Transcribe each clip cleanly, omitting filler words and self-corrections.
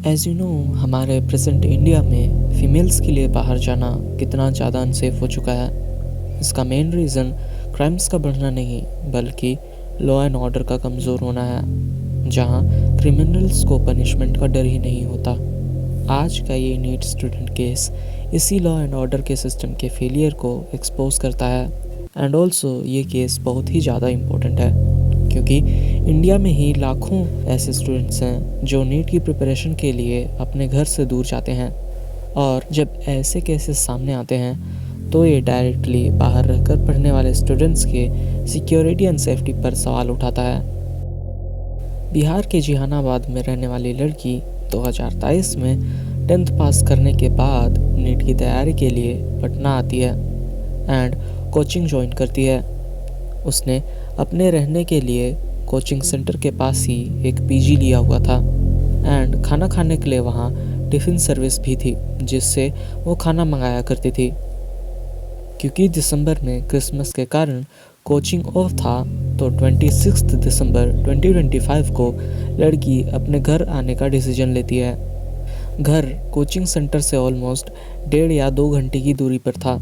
As you know हमारे present India में females के लिए बाहर जाना कितना ज़्यादा अनसेफ हो चुका है। इसका मेन रीज़न क्राइम्स का बढ़ना नहीं बल्कि लॉ एंड ऑर्डर का कमज़ोर होना है, जहां क्रिमिनल्स को पनिशमेंट का डर ही नहीं होता। आज का ये नीट स्टूडेंट केस इसी लॉ एंड ऑर्डर के सिस्टम के फेलियर को एक्सपोज करता है। एंड ऑल्सो ये केस बहुत ही ज़्यादा इम्पोर्टेंट है क्योंकि इंडिया में ही लाखों ऐसे स्टूडेंट्स हैं जो नीट की प्रिपरेशन के लिए अपने घर से दूर जाते हैं, और जब ऐसे केसेस सामने आते हैं तो ये डायरेक्टली बाहर रहकर पढ़ने वाले स्टूडेंट्स के सिक्योरिटी एंड सेफ्टी पर सवाल उठाता है। बिहार के जहानाबाद में रहने वाली लड़की 2023 में 10th पास करने के बाद नीट की तैयारी के लिए पटना आती है एंड कोचिंग ज्वाइन करती है। उसने अपने रहने के लिए कोचिंग सेंटर के पास ही एक पीजी लिया हुआ था एंड खाना खाने के लिए वहाँ टिफ़िन सर्विस भी थी, जिससे वो खाना मंगाया करती थी। क्योंकि दिसंबर में क्रिसमस के कारण कोचिंग ऑफ था तो 26 दिसंबर 2025 को लड़की अपने घर आने का डिसीजन लेती है। घर कोचिंग सेंटर से ऑलमोस्ट 1.5 या 2 घंटे की दूरी पर था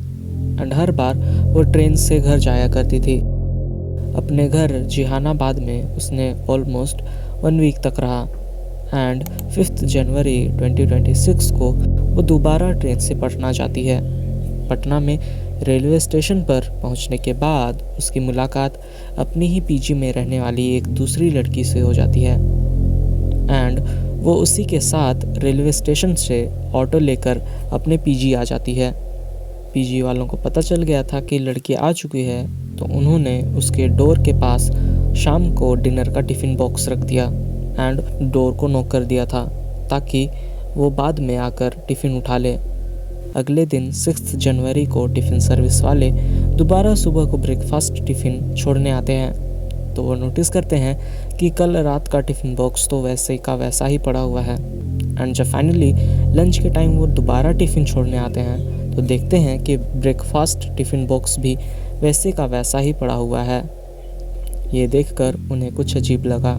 एंड हर बार वो ट्रेन से घर जाया करती थी। अपने घर जहानाबाद में उसने ऑलमोस्ट 1 वीक तक रहा एंड 5 जनवरी 2026 को वो दोबारा ट्रेन से पटना जाती है। पटना में रेलवे स्टेशन पर पहुंचने के बाद उसकी मुलाकात अपनी ही पीजी में रहने वाली एक दूसरी लड़की से हो जाती है एंड वो उसी के साथ रेलवे स्टेशन से ऑटो लेकर अपने पीजी आ जाती है। पीजी वालों को पता चल गया था कि लड़की आ चुकी है, तो उन्होंने उसके डोर के पास शाम को डिनर का टिफ़िन बॉक्स रख दिया एंड डोर को नॉक कर दिया था ताकि वो बाद में आकर टिफ़िन उठा ले। अगले दिन 6 जनवरी को टिफ़िन सर्विस वाले दोबारा सुबह को ब्रेकफास्ट टिफ़िन छोड़ने आते हैं, तो वो नोटिस करते हैं कि कल रात का टिफ़िन बॉक्स तो वैसे का वैसा ही पड़ा हुआ है। एंड जब फाइनली लंच के टाइम वो दोबारा टिफ़िन छोड़ने आते हैं तो देखते हैं कि ब्रेकफास्ट टिफ़िन बॉक्स भी वैसे का वैसा ही पड़ा हुआ है। ये देखकर उन्हें कुछ अजीब लगा।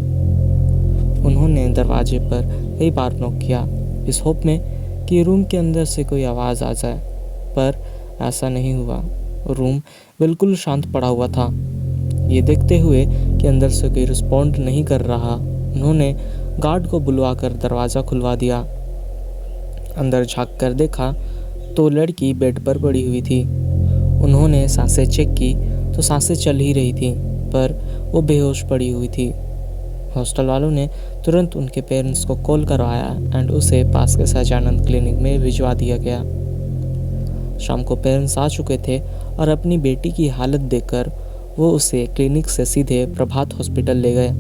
उन्होंने दरवाजे पर कई बार नॉक किया इस होप में कि रूम के अंदर से कोई आवाज़ आ जाए, पर ऐसा नहीं हुआ। रूम बिल्कुल शांत पड़ा हुआ था। ये देखते हुए कि अंदर से कोई रिस्पॉन्ड नहीं कर रहा, उन्होंने गार्ड को बुलवाकर दरवाज़ा खुलवा दिया। अंदर झांक कर देखा तो लड़की बेड पर पड़ी हुई थी। उन्होंने सांसें चेक की तो सांसें चल ही रही थी, पर वो बेहोश पड़ी हुई थी। हॉस्टल वालों ने तुरंत उनके पेरेंट्स को कॉल करवाया एंड उसे पास के सहजानंद क्लिनिक में भिजवा दिया गया। शाम को पेरेंट्स आ चुके थे और अपनी बेटी की हालत देखकर वो उसे क्लिनिक से सीधे प्रभात हॉस्पिटल ले गए।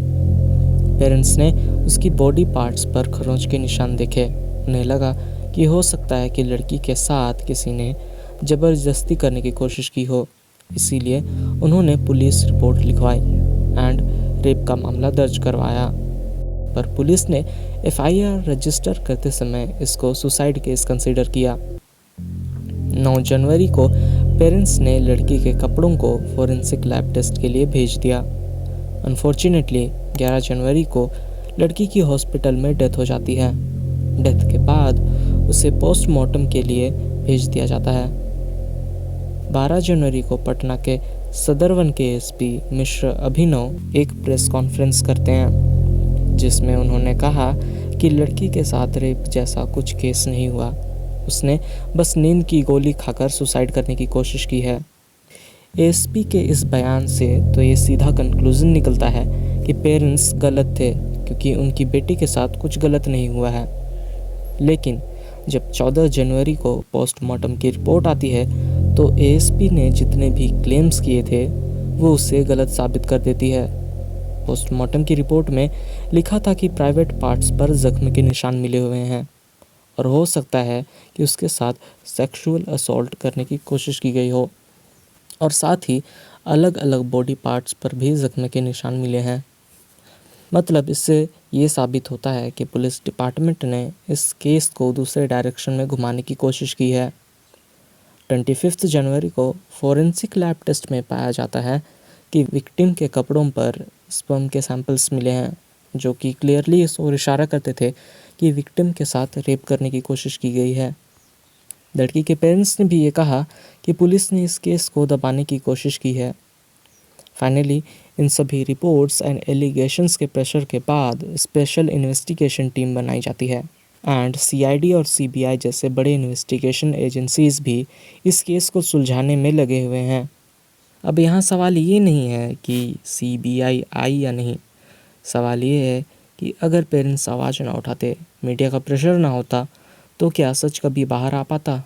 पेरेंट्स ने उसकी बॉडी पार्ट्स पर खरोंच के निशान देखे। उन्हें लगा कि हो सकता है कि लड़की के साथ किसी ने ज़बरदस्ती करने की कोशिश की हो, इसीलिए उन्होंने पुलिस रिपोर्ट लिखवाई एंड रेप का मामला दर्ज करवाया। पर पुलिस ने एफआईआर रजिस्टर करते समय इसको सुसाइड केस कंसीडर किया। 9 जनवरी को पेरेंट्स ने लड़की के कपड़ों को फॉरेंसिक लैब टेस्ट के लिए भेज दिया। अनफॉर्चुनेटली 11 जनवरी को लड़की की हॉस्पिटल में डेथ हो जाती है। डेथ के बाद उसे पोस्टमार्टम के लिए भेज दिया जाता है। 12 जनवरी को पटना के सदर वन के एसपी मिश्र अभिनव एक प्रेस कॉन्फ्रेंस करते हैं, जिसमें उन्होंने कहा कि लड़की के साथ रेप जैसा कुछ केस नहीं हुआ, उसने बस नींद की गोली खाकर सुसाइड करने की कोशिश की है। एसपी के इस बयान से तो ये सीधा कंक्लूजन निकलता है कि पेरेंट्स गलत थे क्योंकि उनकी बेटी के साथ कुछ गलत नहीं हुआ है। लेकिन जब 14 जनवरी को पोस्टमार्टम की रिपोर्ट आती है तो एएसपी ने जितने भी क्लेम्स किए थे वो उसे गलत साबित कर देती है। पोस्टमार्टम की रिपोर्ट में लिखा था कि प्राइवेट पार्ट्स पर जख्म के निशान मिले हुए हैं और हो सकता है कि उसके साथ सेक्सुअल असॉल्ट करने की कोशिश की गई हो, और साथ ही अलग अलग बॉडी पार्ट्स पर भी जख्म के निशान मिले हैं। मतलब इससे ये साबित होता है कि पुलिस डिपार्टमेंट ने इस केस को दूसरे डायरेक्शन में घुमाने की कोशिश की है। 25 जनवरी को फॉरेंसिक लैब टेस्ट में पाया जाता है कि विक्टिम के कपड़ों पर स्पर्म के सैंपल्स मिले हैं, जो कि क्लियरली इस ओर इशारा करते थे कि विक्टिम के साथ रेप करने की कोशिश की गई है। लड़की के पेरेंट्स ने भी ये कहा कि पुलिस ने इस केस को दबाने की कोशिश की है। फाइनली इन सभी रिपोर्ट्स एंड एलिगेशंस के प्रेशर के बाद स्पेशल इन्वेस्टिगेशन टीम बनाई जाती है एंड सीआईडी और सीबीआई जैसे बड़े इन्वेस्टिगेशन एजेंसीज भी इस केस को सुलझाने में लगे हुए हैं। अब यहाँ सवाल ये नहीं है कि सीबीआई आई या नहीं, सवाल ये है कि अगर पेरेंट्स आवाज़ ना उठाते, मीडिया का प्रेशर ना होता, तो क्या सच कभी बाहर आ पाता।